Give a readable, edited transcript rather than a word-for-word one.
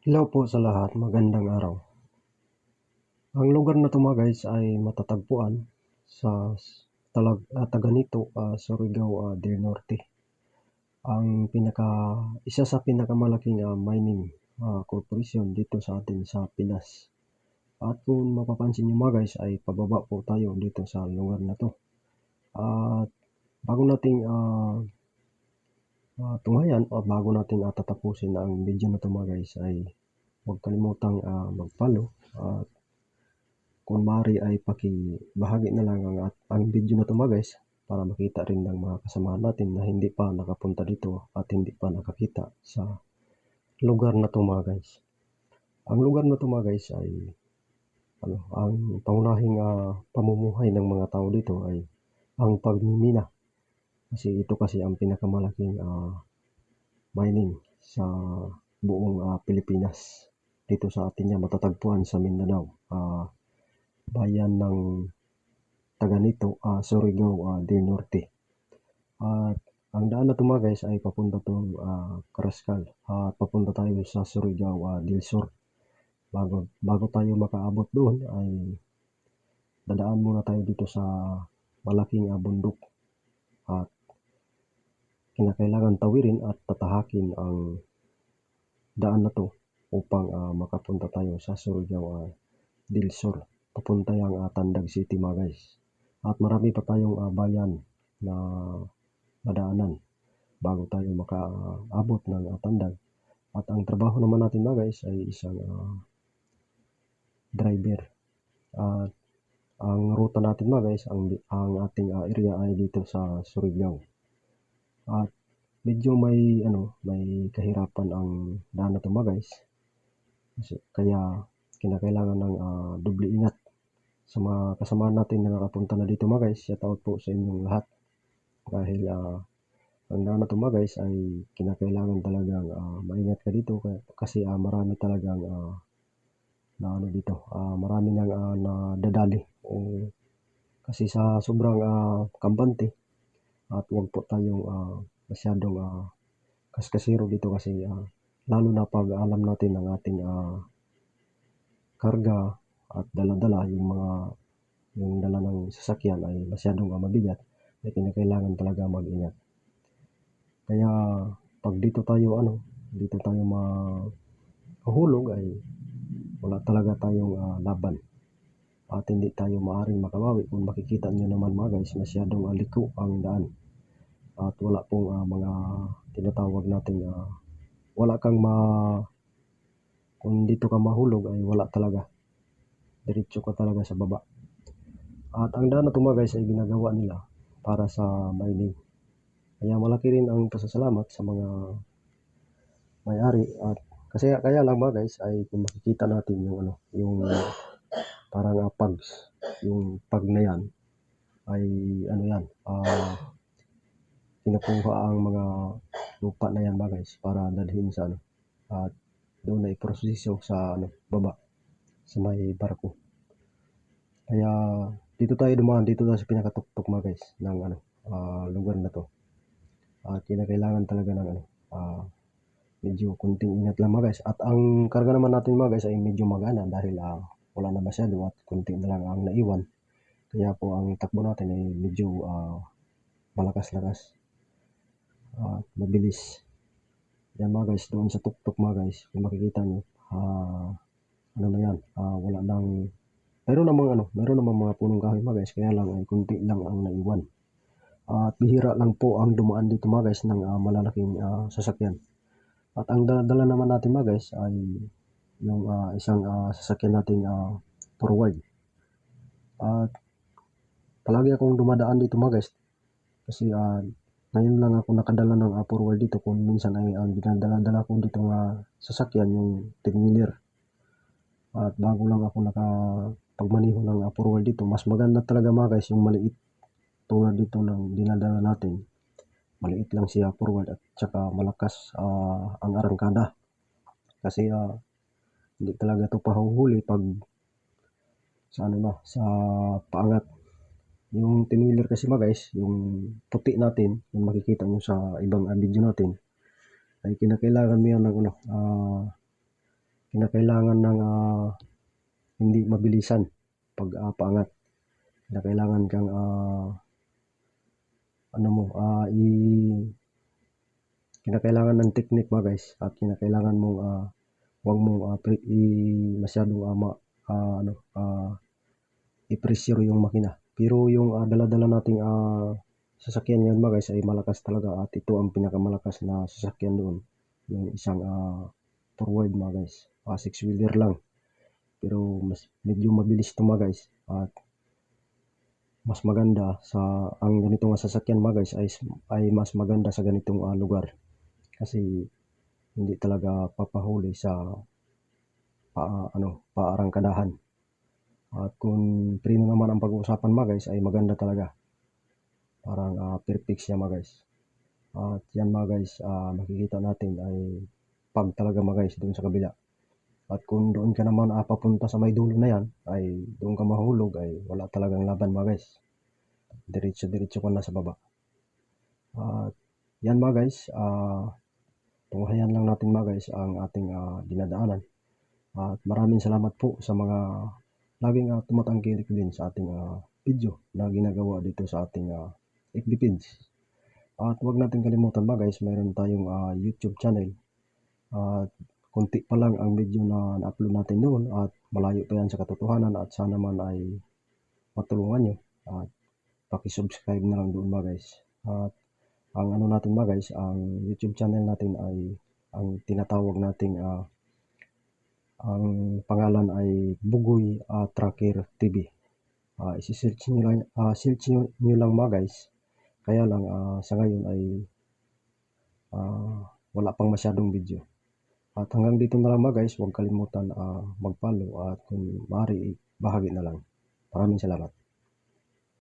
Hello po sa lahat, magandang araw. Ang lugar na 'to mga guys ay matatagpuan sa Taganito, Surigao del Norte. Ang isa sa pinakamalaking mining corporation dito sa atin sa Pinas. At kung mapapansin niyo mga guys ay pababa po tayo dito sa lugar na 'to. At bago nating tunghayan o bago natin tatapusin ang video na 'to mga guys ay huwag kalimutang mag-follow at kung maaari ay pakibahagi na lang ang video na 'to mga guys para makita rin ng mga kasamahan natin na hindi pa nakapunta dito at hindi pa nakakita sa lugar na 'to mga guys. Ang lugar na 'to mga guys ay ang pangunahing pamumuhay ng mga tao dito ay ang pagmimina. Kasi ito kasi ang pinakamalaking mining sa buong Pilipinas. Dito sa atin niya matatagpuan sa Mindanao, bayan ng Taganito, Surigao del Norte. At ang daan na 'to mga guys ay papunta 'to Caraskal at papunta tayo sa Surigao del Sur. Bago tayo makaabot doon ay dadaan muna tayo dito sa malaking bundok at kinakailangan tawirin at tatahakin ang daan na 'to upang makapunta tayo sa Surigao del Sur. Papunta yang Tandag City mga guys. At marami pa tayong bayan na madaanan bago tayo makaabot ng Tandag. At ang trabaho naman natin mga guys ay isang driver. At ang ruta natin mga guys, ang ating area ay dito sa Surigao. At medyo may kahirapan ang daan na 'to mga guys. Kaya kinakailangan ng doble ingat sa mga kasamahan natin na nakapunta na dito mga guys. Shout out po sa inyong lahat dahil ang daan na 'to mga guys ay kinakailangan talagang maingat ka dito kasi marami talagang marami nang nadadali kasi sa sobrang kampante. At huwag po tayong masyadong kaskasiro dito kasi lalo na pag alam natin ang ating karga at dala-dala yung dala ng sasakyan ay masyadong mabigat, ay kinakailangan talaga mag-ingat. Kaya pag dito tayo mahuhulog ay wala talaga tayong laban at hindi tayo maaaring makabawi. Kung makikita nyo naman mga guys, masyadong liko ang daan at wala pong mga tinatawag natin wala kang kung dito ka mahulog ay wala talaga, diretso ka talaga sa baba. At ang daan na 'to mga guys ay ginagawa nila para sa mining. Kaya malaki rin ang pasasalamat sa mga may-ari. At kasi kaya lang mga guys ay kung makikita natin yung parang pags, yung pag na yan ay kinukuha ang mga lupa na yan mga guys para dalhin sa at doon na iproseso sa baba sa may barko. Kaya dito tayo dumaan, dito tayo sa pinakatuktok mga guys ng lugar na to. At kinakailangan talaga ng medyo kunting ingat lang mga guys. At ang karga naman natin mga guys ay medyo magana dahil wala na masyado at kunti na lang ang naiwan. Kaya po ang takbo natin ay medyo malakas-lakas at mabilis. Yan mga guys, doon sa tuktok mga guys, kung makikita nyo, wala nang, meron namang mga punong kahoy mga guys, kaya lang ay kunti lang ang naiwan. At bihira lang po ang dumaan dito mga guys ng malalaking sasakyan. At ang dala naman natin mga guys ay yung isang sasakyan natin forward. At palagi akong dumadaan dito mga guys kasi ngayon lang ako nakadala ng forward dito. Kung minsan ay ang dinadala-dala ko dito sasakyan yung 10-wheeler. At bago lang ako nakapagmaniho ng forward dito, mas maganda talaga mga guys yung maliit tulad dito ng dinadala natin. Maliit lang siya forward at saka malakas ang arangkada kasi hindi talaga ito pahuhuli pag sa paangat. Yung 10-wheeler kasi mga guys, yung puti natin, yung makikita nyo sa ibang video natin, ay kinakailangan mo yan ng kinakailangan ng hindi mabilisan pag paangat. Kinakailangan kang kinakailangan ng technique mga guys, at kinakailangan mong wag mong masyadong i-pressure yung makina. Pero yung dala-dala nating sasakyan ngayon mga guys ay malakas talaga, at ito ang pinakamalakas na sasakyan doon. Yung isang forward mga guys, 6-wheeler lang. Pero medyo mabilis ito mga guys, at mas maganda sa ang ganitong sasakyan mga guys ay mas maganda sa ganitong lugar. Kasi hindi talaga papahuli sa paarangkadahan. At kung preno naman ang pag-uusapan mga guys ay maganda talaga. Parang perfect siya mga guys. At yan mga guys, makikita natin ay pag talaga mga guys doon sa kabila. At kung doon ka naman papunta sa may dulo na yan, ay doon ka mahulog, ay wala talagang laban mga guys. Diretso-diretso ka na sa baba. At yan mga guys, tunghayan lang natin mga guys ang ating dinadaanan. At maraming salamat po sa mga laging tumatangkilik din sa ating video na ginagawa dito sa ating FB page. At huwag natin kalimutan mga guys, mayroon tayong YouTube channel. At konti pa lang ang video na na-upload natin noon, at malayo pa yan sa katotohanan, at sana man ay matulungan nyo. At paki-subscribe na lang doon mga guys. At ang natin mga guys, ang YouTube channel natin ay ang tinatawag nating ang pangalan ay Bugoy Tracker TV. Isi-search nyo lang mga guys. Kaya lang sa ngayon ay wala pang masyadong video. At hanggang dito na lang mga guys, huwag kalimutan mag-follow, at kung maaari bahagi na lang. Maraming salamat.